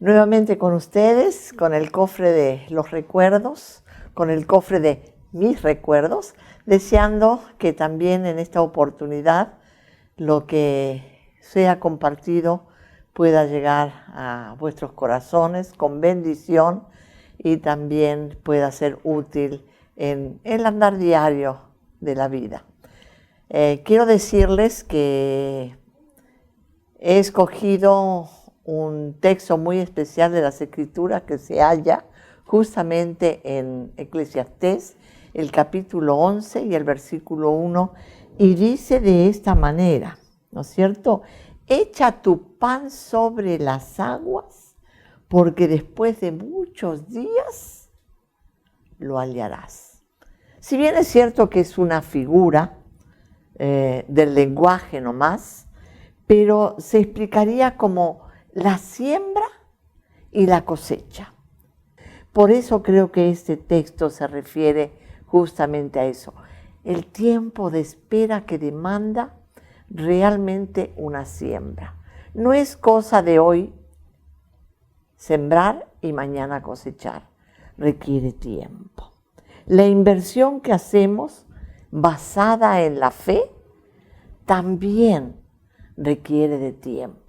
Nuevamente con ustedes, con el cofre de los recuerdos, con el cofre de mis recuerdos, deseando que también en esta oportunidad lo que sea compartido pueda llegar a vuestros corazones con bendición y también pueda ser útil en el andar diario de la vida. Quiero decirles que he escogido un texto muy especial de las Escrituras que se halla justamente en Eclesiastés, el capítulo 11 y el versículo 1, y dice de esta manera, ¿no es cierto? Echa tu pan sobre las aguas, porque después de muchos días lo hallarás. Si bien es cierto que es una figura del lenguaje nomás, pero se explicaría como la siembra y la cosecha. Por eso creo que este texto se refiere justamente a eso, el tiempo de espera que demanda realmente una siembra. No es cosa de hoy sembrar y mañana cosechar, requiere tiempo. La inversión que hacemos basada en la fe también requiere de tiempo.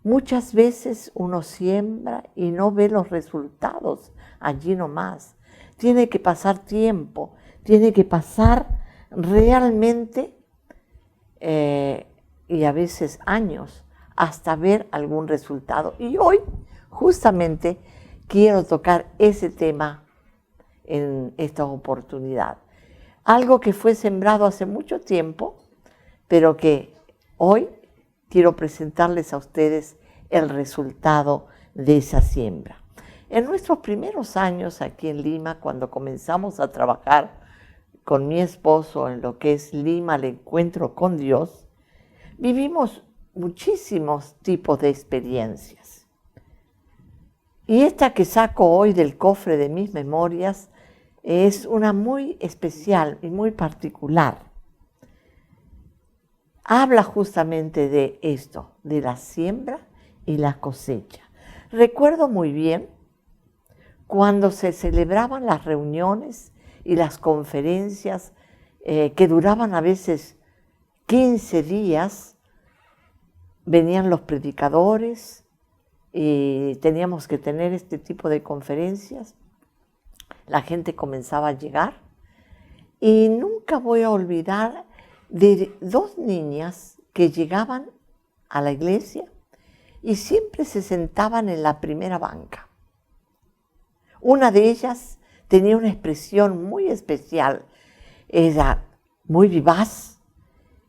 Muchas veces uno siembra y no ve los resultados allí nomás. Tiene que pasar tiempo, tiene que pasar realmente y a veces años hasta ver algún resultado. Y hoy justamente quiero tocar ese tema en esta oportunidad. Algo que fue sembrado hace mucho tiempo, pero que hoy quiero presentarles a ustedes el resultado de esa siembra. En nuestros primeros años aquí en Lima, cuando comenzamos a trabajar con mi esposo en lo que es Lima, el encuentro con Dios, vivimos muchísimos tipos de experiencias. Y esta que saco hoy del cofre de mis memorias es una muy especial y muy particular. Habla justamente de esto, de la siembra y la cosecha. Recuerdo muy bien cuando se celebraban las reuniones y las conferencias que duraban a veces 15 días, venían los predicadores y teníamos que tener este tipo de conferencias. La gente comenzaba a llegar y nunca voy a olvidar de dos niñas que llegaban a la iglesia y siempre se sentaban en la primera banca. Una de ellas tenía una expresión muy especial, era muy vivaz,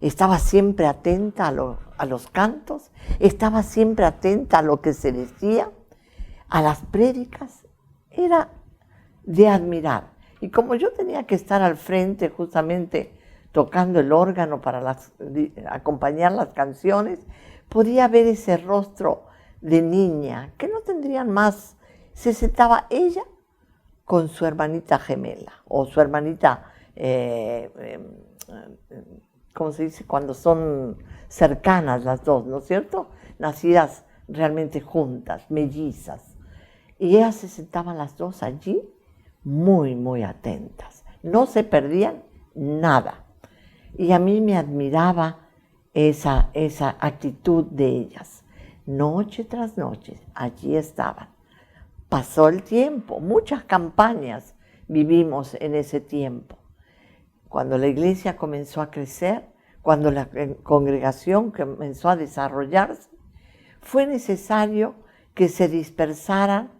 estaba siempre atenta a los cantos, estaba siempre atenta a lo que se decía, a las prédicas, era de admirar. Y como yo tenía que estar al frente justamente tocando el órgano para acompañar las canciones, podía ver ese rostro de niña, que no tendrían más. Se sentaba ella con su hermanita gemela, o su hermanita, ¿cómo se dice? Cuando son cercanas las dos, ¿no es cierto? Nacidas realmente juntas, mellizas. Y ellas se sentaban las dos allí, muy, muy atentas. No se perdían nada. Y a mí me admiraba esa actitud de ellas. Noche tras noche, allí estaban. Pasó el tiempo, muchas campañas vivimos en ese tiempo. Cuando la iglesia comenzó a crecer, cuando la congregación comenzó a desarrollarse, fue necesario que se dispersaran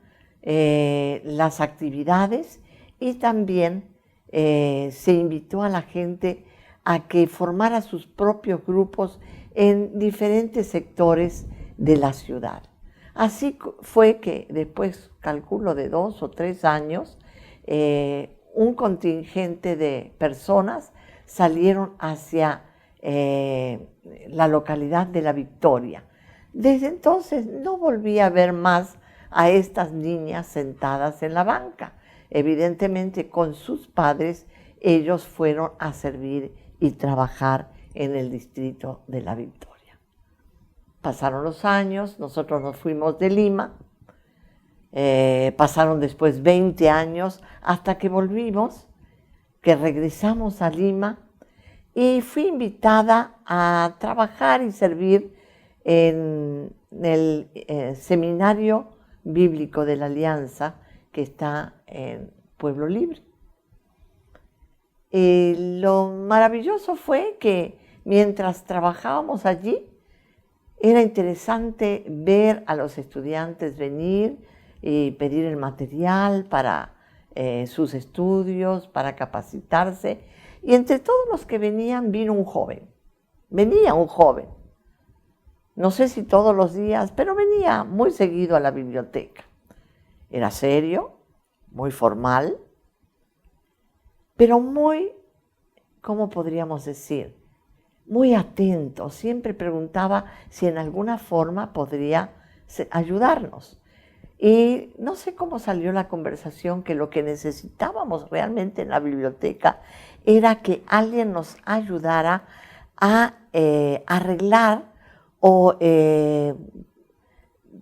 las actividades y también se invitó a la gente a que formara sus propios grupos en diferentes sectores de la ciudad. Así fue que después, calculo de 2 o 3 años, un contingente de personas salieron hacia la localidad de La Victoria. Desde entonces no volví a ver más a estas niñas sentadas en la banca. Evidentemente con sus padres ellos fueron a servir y trabajar en el distrito de La Victoria. Pasaron los años, nosotros nos fuimos de Lima Pasaron después 20 años hasta que volvimos, que regresamos a Lima y fui invitada a trabajar y servir en el Seminario Bíblico de la Alianza que está en Pueblo Libre. Lo maravilloso fue que mientras trabajábamos allí, era interesante ver a los estudiantes venir y pedir el material para sus estudios, para capacitarse. Y entre todos los que venían, vino un joven. Venía un joven. No sé si todos los días, pero venía muy seguido a la biblioteca. Era serio, muy formal, pero muy, ¿cómo podríamos decir? Muy atento. Siempre preguntaba si en alguna forma podría ayudarnos. Y no sé cómo salió la conversación, que lo que necesitábamos realmente en la biblioteca era que alguien nos ayudara a arreglar o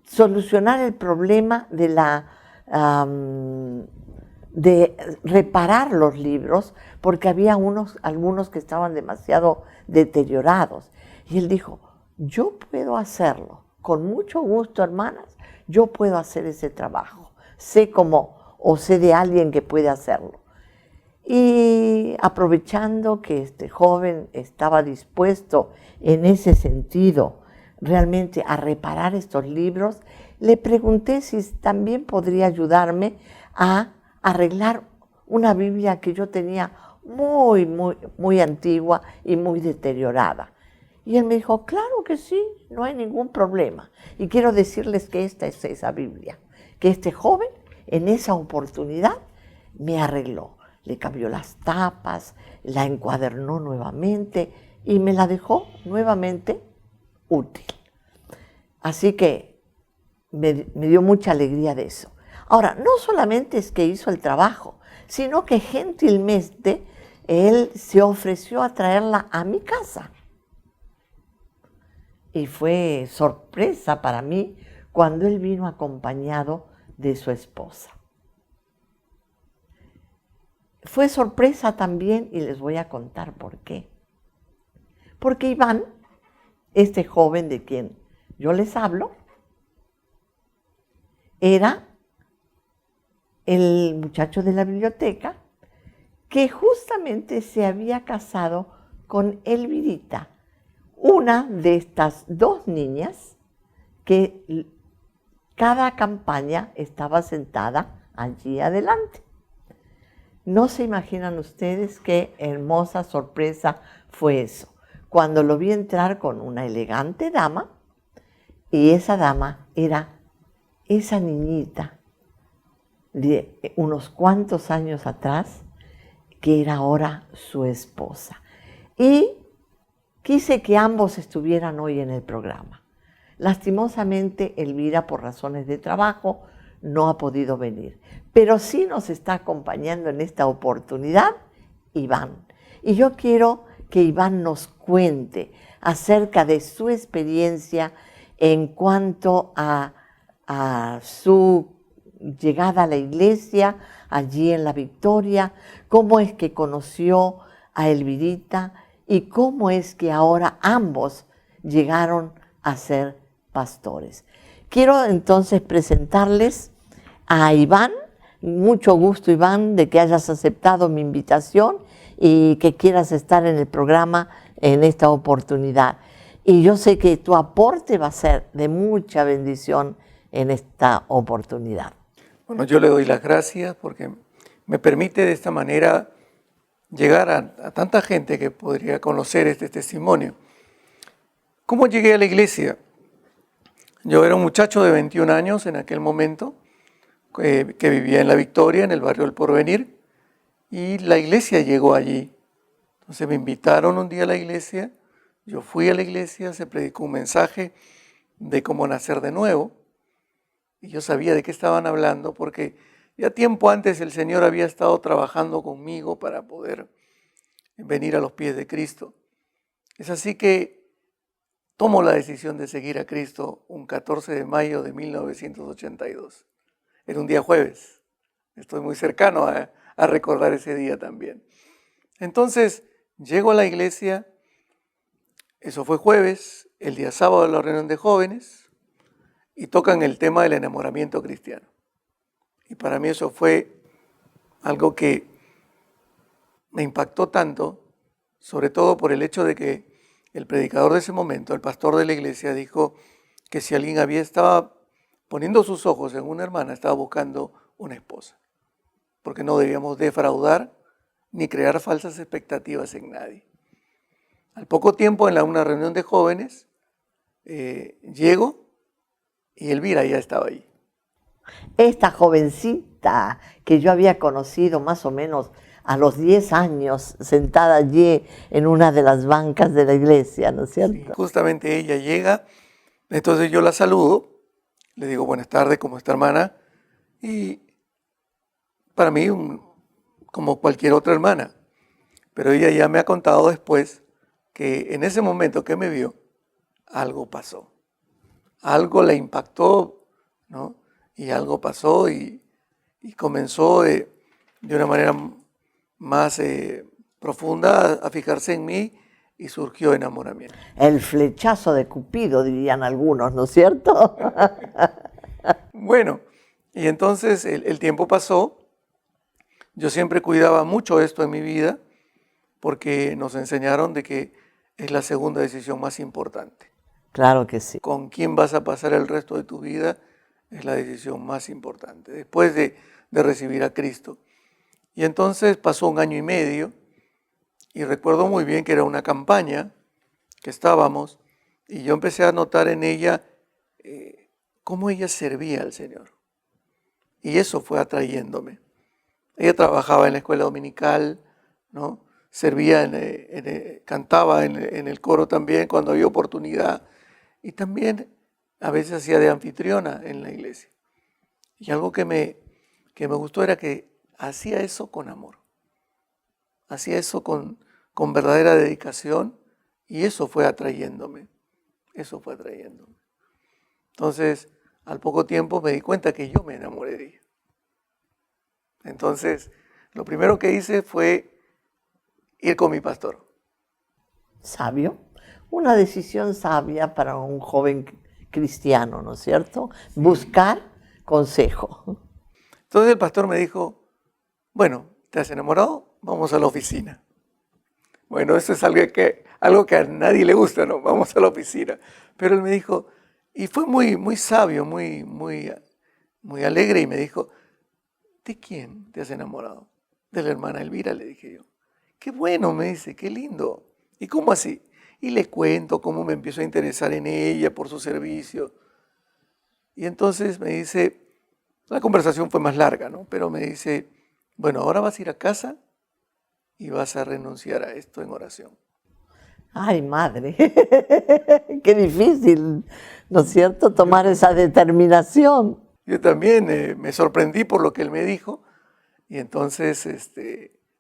solucionar el problema de reparar los libros, porque había algunos que estaban demasiado deteriorados. Y él dijo, yo puedo hacerlo, con mucho gusto, hermanas, yo puedo hacer ese trabajo. Sé cómo, o sé de alguien que puede hacerlo. Y aprovechando que este joven estaba dispuesto en ese sentido realmente a reparar estos libros, le pregunté si también podría ayudarme a arreglar una Biblia que yo tenía muy antigua y muy deteriorada. Y él me dijo, claro que sí, no hay ningún problema. Y quiero decirles que esta es esa Biblia, que este joven en esa oportunidad me arregló. Le cambió las tapas, la encuadernó nuevamente y me la dejó nuevamente útil. Así que me dio mucha alegría de eso. Ahora, no solamente es que hizo el trabajo, sino que gentilmente él se ofreció a traerla a mi casa. Y fue sorpresa para mí cuando él vino acompañado de su esposa. Fue sorpresa también, y les voy a contar por qué. Porque Iván, este joven de quien yo les hablo, era el muchacho de la biblioteca que justamente se había casado con Elvirita, una de estas dos niñas que cada campaña estaba sentada allí adelante. No se imaginan ustedes qué hermosa sorpresa fue eso, cuando lo vi entrar con una elegante dama, y esa dama era esa niñita de unos cuantos años atrás, que era ahora su esposa. Y quise que ambos estuvieran hoy en el programa. Lastimosamente, Elvira, por razones de trabajo, no ha podido venir, pero sí nos está acompañando en esta oportunidad Iván. Y yo quiero que Iván nos cuente acerca de su experiencia en cuanto a su llegada a la iglesia, allí en La Victoria, cómo es que conoció a Elvirita y cómo es que ahora ambos llegaron a ser pastores. Quiero entonces presentarles a Iván. Mucho gusto, Iván, de que hayas aceptado mi invitación y que quieras estar en el programa en esta oportunidad. Y yo sé que tu aporte va a ser de mucha bendición en esta oportunidad. Bueno, yo le doy las gracias porque me permite de esta manera llegar a tanta gente que podría conocer este testimonio. ¿Cómo llegué a la iglesia? Yo era un muchacho de 21 años en aquel momento, que vivía en La Victoria, en el barrio del Porvenir, y la iglesia llegó allí. Entonces me invitaron un día a la iglesia, yo fui a la iglesia, se predicó un mensaje de cómo nacer de nuevo, y yo sabía de qué estaban hablando porque ya tiempo antes el Señor había estado trabajando conmigo para poder venir a los pies de Cristo. Es así que tomo la decisión de seguir a Cristo un 14 de mayo de 1982. era un día jueves. Estoy muy cercano a recordar ese día también. Entonces, llego a la iglesia, eso fue jueves, el día sábado la reunión de jóvenes, y tocan el tema del enamoramiento cristiano. Y para mí eso fue algo que me impactó tanto, sobre todo por el hecho de que el predicador de ese momento, el pastor de la iglesia, dijo que si alguien estaba poniendo sus ojos en una hermana, estaba buscando una esposa, porque no debíamos defraudar ni crear falsas expectativas en nadie. Al poco tiempo, en una reunión de jóvenes, llego y Elvira ya estaba ahí. Esta jovencita que yo había conocido más o menos a los 10 años, sentada allí en una de las bancas de la iglesia, ¿no es cierto? Sí, justamente ella llega, entonces yo la saludo, le digo buenas tardes, ¿cómo está hermana? Y para mí, como cualquier otra hermana, pero ella ya me ha contado después que en ese momento que me vio, algo pasó, algo le impactó, ¿no? Y algo pasó y comenzó de una manera más profunda a fijarse en mí y surgió enamoramiento. El flechazo de Cupido, dirían algunos, ¿no es cierto? Bueno, y entonces el tiempo pasó. Yo siempre cuidaba mucho esto en mi vida porque nos enseñaron de que es la segunda decisión más importante. Claro que sí. Con quién vas a pasar el resto de tu vida es la decisión más importante, después de recibir a Cristo. Y entonces pasó 1 año y medio y recuerdo muy bien que era una campaña que estábamos y yo empecé a notar en ella cómo ella servía al Señor. Y eso fue atrayéndome. Ella trabajaba en la escuela dominical, ¿no? Servía, cantaba en el coro también cuando había oportunidad y también a veces hacía de anfitriona en la iglesia. Y algo que me gustó era que hacía eso con amor, hacía eso con verdadera dedicación y eso fue atrayéndome, Entonces, al poco tiempo me di cuenta que yo me enamoré de ella. Entonces, lo primero que hice fue ir con mi pastor. Sabio. Una decisión sabia para un joven cristiano, ¿no es cierto? Buscar consejo. Entonces el pastor me dijo, bueno, ¿te has enamorado? Vamos a la oficina. Bueno, eso es algo que a nadie le gusta, ¿no? Vamos a la oficina. Pero él me dijo, y fue muy, muy sabio, muy alegre, y me dijo, ¿de quién te has enamorado? De la hermana Elvira, le dije yo. Qué bueno, me dice, qué lindo. ¿Y cómo así? Y le cuento cómo me empiezo a interesar en ella por su servicio. Y entonces me dice, la conversación fue más larga, ¿no? Pero me dice, bueno, ahora vas a ir a casa y vas a renunciar a esto en oración. Ay, madre, qué difícil, ¿no es cierto?, tomar esa determinación. Yo también me sorprendí por lo que él me dijo y entonces,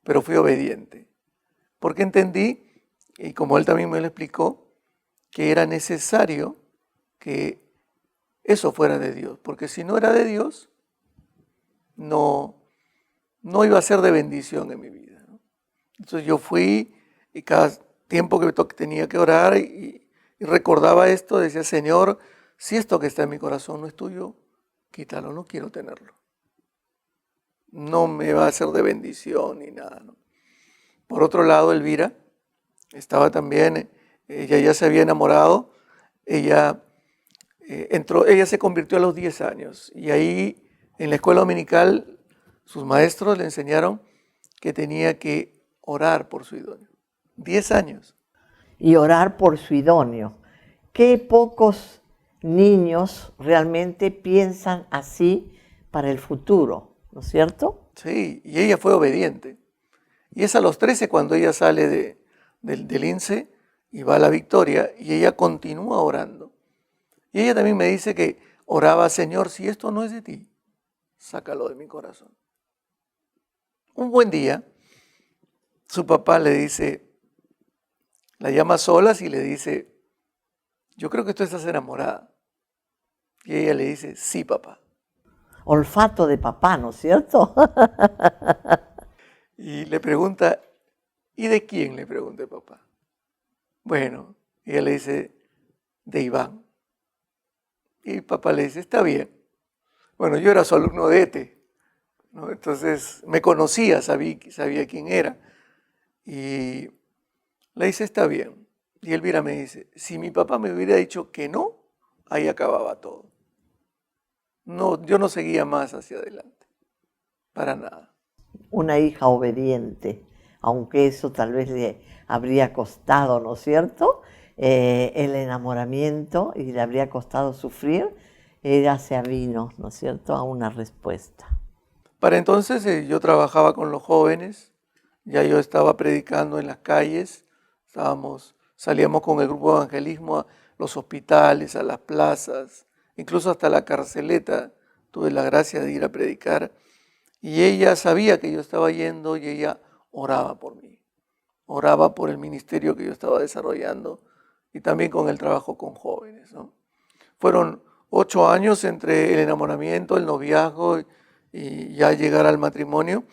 pero fui obediente. Porque entendí, y como él también me lo explicó, que era necesario que eso fuera de Dios. Porque si no era de Dios, no iba a ser de bendición en mi vida, ¿no? Entonces yo fui y cada tiempo que tenía que orar y recordaba esto, decía, Señor, si esto que está en mi corazón no es tuyo, quítalo, no quiero tenerlo. No me va a ser de bendición ni nada, ¿no? Por otro lado, Elvira estaba también, ella ya se había enamorado, ella se convirtió a los 10 años y ahí en la escuela dominical sus maestros le enseñaron que tenía que orar por su idóneo. 10 años. Y orar por su idóneo. Qué pocos niños realmente piensan así para el futuro, ¿no es cierto? Sí, y ella fue obediente. Y es a los 13 cuando ella sale del INSE y va a la Victoria y ella continúa orando. Y ella también me dice que oraba, Señor, si esto no es de ti, sácalo de mi corazón. Un buen día, su papá le dice, la llama a solas y le dice, yo creo que tú estás enamorada. Y ella le dice, sí, papá. olfato de papá, ¿no es cierto? Y le pregunta, ¿y de quién? Le pregunta el papá. Bueno, y ella le dice, de Iván. Y papá le dice, está bien. Bueno, yo era su alumno de ETE, ¿no? Entonces me conocía, sabía quién era. Y le dice, está bien. Y Elvira me dice, si mi papá me hubiera dicho que no, ahí acababa todo. No, yo no seguía más hacia adelante, para nada. Una hija obediente, aunque eso tal vez le habría costado, ¿no es cierto? El enamoramiento y le habría costado sufrir, ella se avino, ¿no es cierto?, a una respuesta. Para entonces yo trabajaba con los jóvenes, ya yo estaba predicando en las calles, salíamos con el grupo de evangelismo a los hospitales, a las plazas, incluso hasta la carceleta, tuve la gracia de ir a predicar, y ella sabía que yo estaba yendo y ella oraba por mí, oraba por el ministerio que yo estaba desarrollando y también con el trabajo con jóvenes, ¿no? Fueron 8 años entre el enamoramiento, el noviazgo y ya llegar al matrimonio,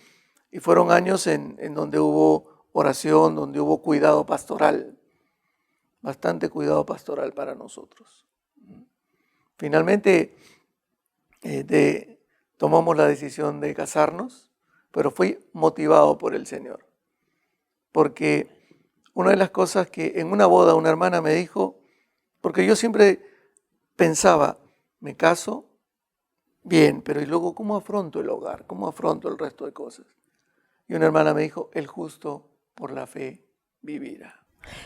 y fueron años en donde hubo oración, donde hubo cuidado pastoral, bastante cuidado pastoral para nosotros. Finalmente tomamos la decisión de casarnos, pero fui motivado por el Señor, porque una de las cosas que en una boda una hermana me dijo, porque yo siempre pensaba, me caso, bien, pero ¿y luego cómo afronto el hogar? ¿Cómo afronto el resto de cosas? Y una hermana me dijo, el justo por la fe vivirá.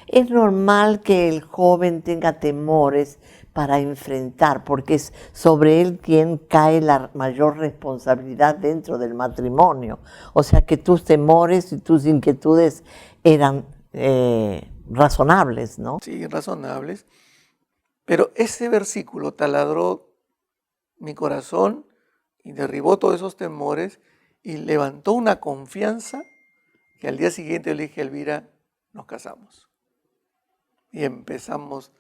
Es normal que el joven tenga temores para enfrentar, porque es sobre él quien cae la mayor responsabilidad dentro del matrimonio. O sea que tus temores y tus inquietudes eran razonables, ¿no? Sí, razonables. Pero ese versículo taladró mi corazón y derribó todos esos temores y levantó una confianza que al día siguiente le dije a Elvira, nos casamos. Y empezamos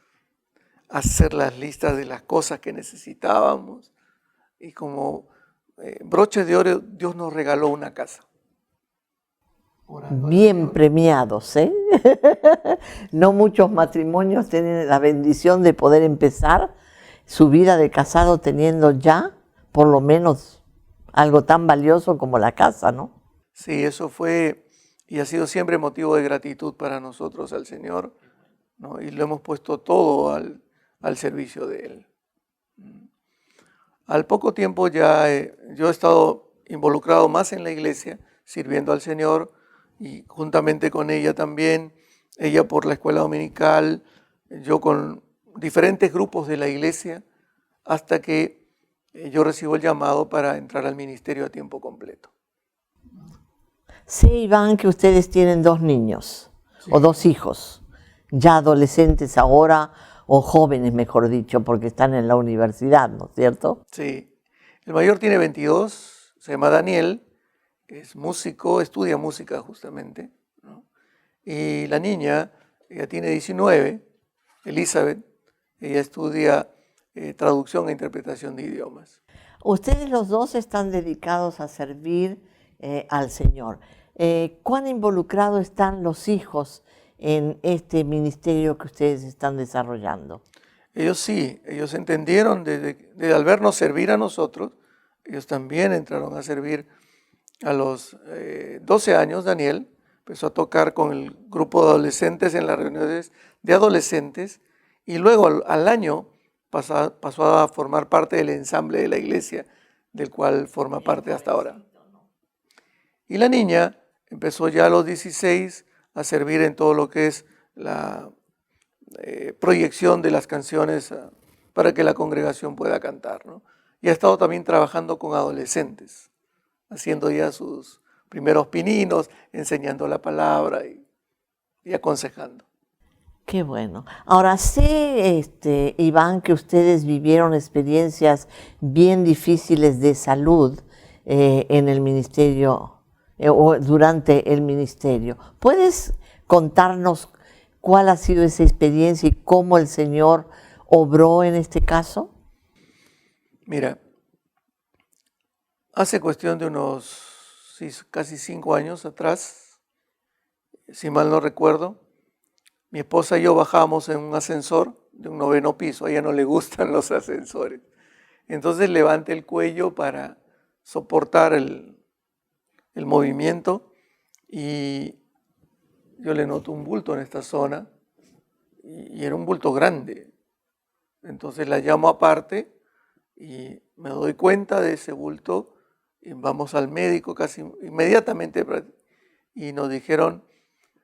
a hacer las listas de las cosas que necesitábamos. Y como broche de oro, Dios nos regaló una casa. Bien premiados, ¿eh? No muchos matrimonios tienen la bendición de poder empezar su vida de casado teniendo ya, por lo menos, algo tan valioso como la casa, ¿no? Sí, eso fue y ha sido siempre motivo de gratitud para nosotros al Señor, ¿no? Y lo hemos puesto todo al servicio de Él. Al poco tiempo ya yo he estado involucrado más en la iglesia, sirviendo al Señor y juntamente con ella también, ella por la escuela dominical, yo con diferentes grupos de la iglesia, hasta que yo recibo el llamado para entrar al ministerio a tiempo completo. Sé, Iván, que ustedes tienen 2 niños, sí, o 2 hijos, ya adolescentes ahora, o jóvenes, mejor dicho, porque están en la universidad, ¿no es cierto? Sí. El mayor tiene 22, se llama Daniel, es músico, estudia música justamente, ¿no? Y la niña, ella tiene 19, Elizabeth, ella estudia traducción e interpretación de idiomas. Ustedes los 2 están dedicados a servir al Señor. ¿Cuán involucrados están los hijos en este ministerio que ustedes están desarrollando? Ellos sí, ellos entendieron desde al vernos servir a nosotros, ellos también entraron a servir. A los 12 años, Daniel empezó a tocar con el grupo de adolescentes en las reuniones de adolescentes y luego al año pasó a formar parte del ensamble de la iglesia, del cual forma parte hasta ahora. Y la niña empezó ya a los 16 a servir en todo lo que es la proyección de las canciones para que la congregación pueda cantar, ¿no? Y ha estado también trabajando con adolescentes, haciendo ya sus primeros pininos, enseñando la palabra y aconsejando. Qué bueno. Ahora sé, Iván, que ustedes vivieron experiencias bien difíciles de salud en el ministerio o durante el ministerio. ¿Puedes contarnos cuál ha sido esa experiencia y cómo el Señor obró en este caso? Mira, Hace cuestión de unos casi 5 años atrás, si mal no recuerdo, mi esposa y yo bajamos en un ascensor de un 9º piso. A ella no le gustan los ascensores. Entonces levanté el cuello para soportar el movimiento y yo le noto un bulto en esta zona y era un bulto grande. Entonces la llamo aparte y me doy cuenta de ese bulto y vamos al médico casi inmediatamente y nos dijeron,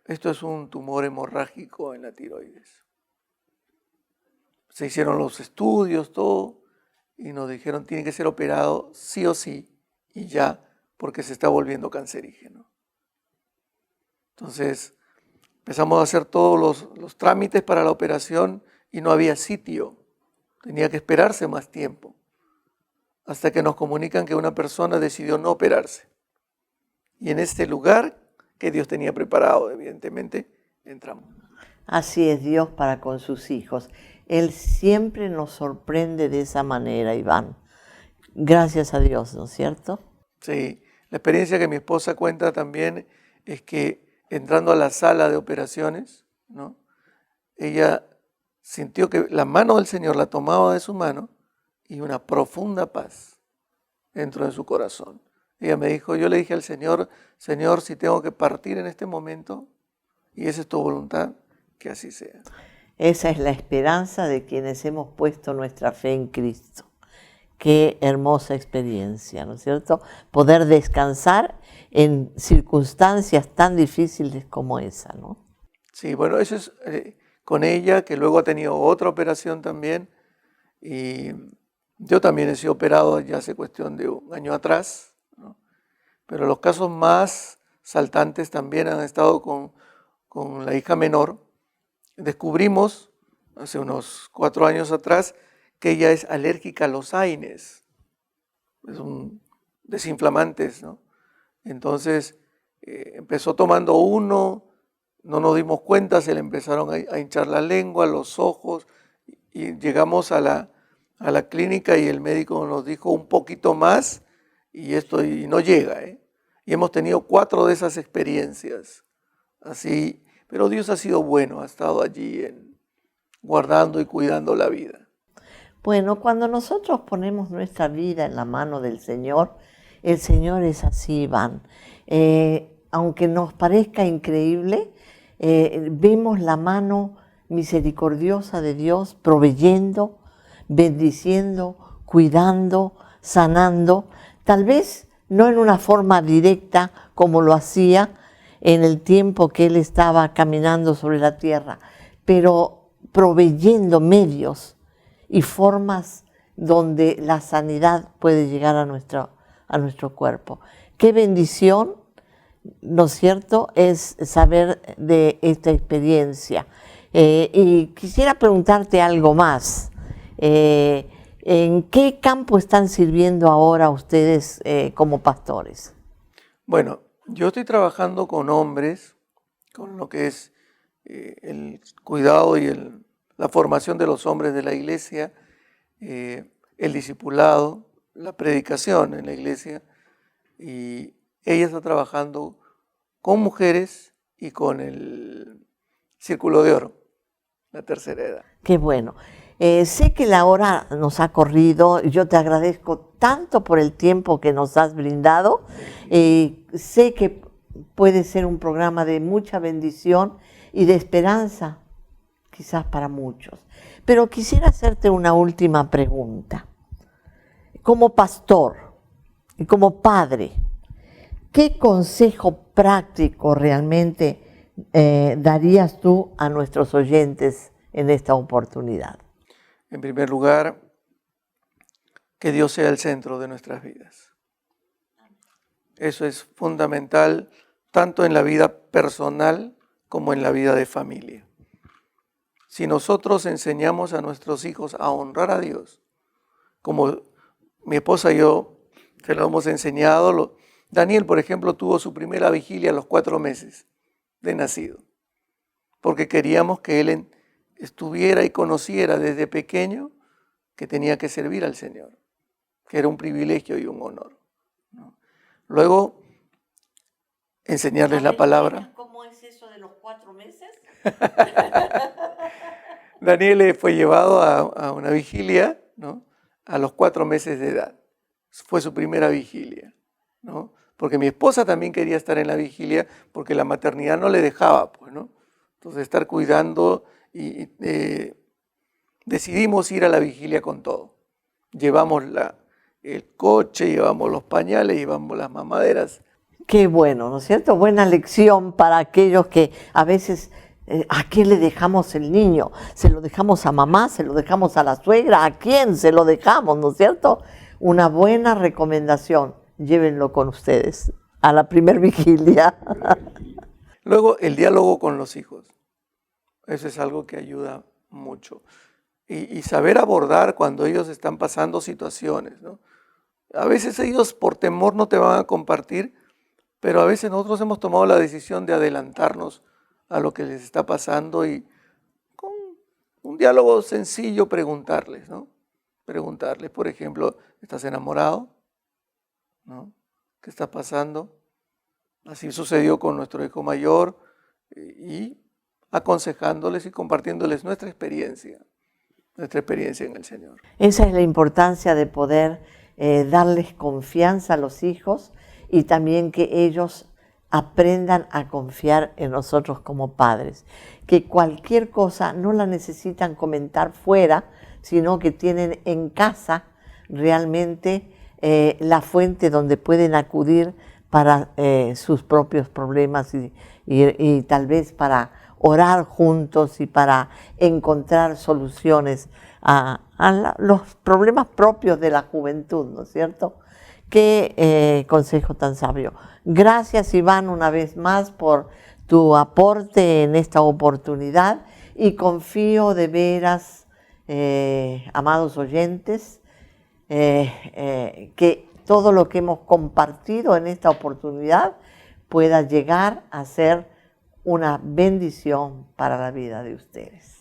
esto es un tumor hemorrágico en la tiroides. Se hicieron los estudios, todo, y nos dijeron tiene que ser operado sí o sí y ya, porque se está volviendo cancerígeno. Entonces empezamos a hacer todos los trámites para la operación y no había sitio, tenía que esperarse más tiempo, hasta que nos comunican que una persona decidió no operarse. Y en este lugar que Dios tenía preparado, evidentemente, entramos. Así es Dios para con sus hijos. Él siempre nos sorprende de esa manera, Iván. Gracias a Dios, ¿no es cierto? Sí, la experiencia que mi esposa cuenta también es que entrando a la sala de operaciones, ¿no?, ella sintió que la mano del Señor la tomaba de su mano y una profunda paz entró en su corazón. Ella me dijo, yo le dije al Señor, Señor, si tengo que partir en este momento, y esa es tu voluntad, que así sea. Esa es la esperanza de quienes hemos puesto nuestra fe en Cristo. Qué hermosa experiencia, ¿no es cierto? Poder descansar en circunstancias tan difíciles como esa, ¿no? Sí, bueno, eso es con ella, que luego ha tenido otra operación también, y yo también he sido operado ya hace cuestión de un año atrás, ¿no? Pero los casos más saltantes también han estado con la hija menor. Descubrimos hace unos 4 años atrás que ella es alérgica a los AINES, es un desinflamantes, ¿no? Entonces empezó tomando uno, no nos dimos cuenta, se le empezaron a hinchar la lengua, los ojos, y llegamos a la clínica y el médico nos dijo un poquito más y no llega, ¿eh? Y hemos tenido 4 de esas experiencias, así, pero Dios ha sido bueno, ha estado allí guardando y cuidando la vida. Bueno, cuando nosotros ponemos nuestra vida en la mano del Señor, el Señor es así, Iván. Aunque nos parezca increíble, vemos la mano misericordiosa de Dios proveyendo, bendiciendo, cuidando, sanando, tal vez no en una forma directa como lo hacía en el tiempo que Él estaba caminando sobre la tierra, pero proveyendo medios y formas donde la sanidad puede llegar a nuestro cuerpo. Qué bendición, ¿no es cierto?, es saber de esta experiencia. Y quisiera preguntarte algo más. ¿En qué campo están sirviendo ahora ustedes como pastores? Bueno, yo estoy trabajando con hombres, con lo que es el cuidado y la formación de los hombres de la iglesia, el discipulado, la predicación en la iglesia, y ella está trabajando con mujeres y con el Círculo de Oro, la tercera edad. Qué bueno. Sé que la hora nos ha corrido, yo te agradezco tanto por el tiempo que nos has brindado. Sé que puede ser un programa de mucha bendición y de esperanza, quizás para muchos. Pero quisiera hacerte una última pregunta. Como pastor y como padre, ¿qué consejo práctico realmente darías tú a nuestros oyentes en esta oportunidad? En primer lugar, que Dios sea el centro de nuestras vidas. Eso es fundamental tanto en la vida personal como en la vida de familia. Si nosotros enseñamos a nuestros hijos a honrar a Dios, como mi esposa y yo se lo hemos enseñado, Daniel, por ejemplo, tuvo su primera vigilia a los 4 meses de nacido, porque queríamos que él estuviera y conociera desde pequeño que tenía que servir al Señor, que era un privilegio y un honor. Luego, enseñarles la palabra. ¿Cómo es eso de los 4 meses? Daniel fue llevado a una vigilia, ¿no? A los 4 meses de edad. Fue su primera vigilia, ¿no? Porque mi esposa también quería estar en la vigilia porque la maternidad no le dejaba, pues, ¿no? Entonces, estar cuidando y decidimos ir a la vigilia con todo. Llevamos el coche, llevamos los pañales, llevamos las mamaderas. Qué bueno, ¿no es cierto? Buena lección para aquellos que a veces, ¿a quién le dejamos el niño? ¿Se lo dejamos a mamá? ¿Se lo dejamos a la suegra? ¿A quién se lo dejamos? ¿No es cierto? Una buena recomendación, llévenlo con ustedes a la primer vigilia. Luego, el diálogo con los hijos. Eso es algo que ayuda mucho. Y saber abordar cuando ellos están pasando situaciones, ¿no? A veces ellos por temor no te van a compartir, pero a veces nosotros hemos tomado la decisión de adelantarnos a lo que les está pasando y con un diálogo sencillo preguntarles, ¿no? Preguntarles, por ejemplo, ¿estás enamorado? ¿No? ¿Qué está pasando? Así sucedió con nuestro hijo mayor y aconsejándoles y compartiéndoles nuestra experiencia en el Señor. Esa es la importancia de poder darles confianza a los hijos y también que ellos aprendan a confiar en nosotros como padres. Que cualquier cosa no la necesitan comentar fuera, sino que tienen en casa realmente la fuente donde pueden acudir para sus propios problemas y tal vez para orar juntos y para encontrar soluciones a los problemas propios de la juventud, ¿no es cierto? Qué consejo tan sabio. Gracias, Iván, una vez más por tu aporte en esta oportunidad y confío de veras, amados oyentes, que todo lo que hemos compartido en esta oportunidad pueda llegar a ser una bendición para la vida de ustedes.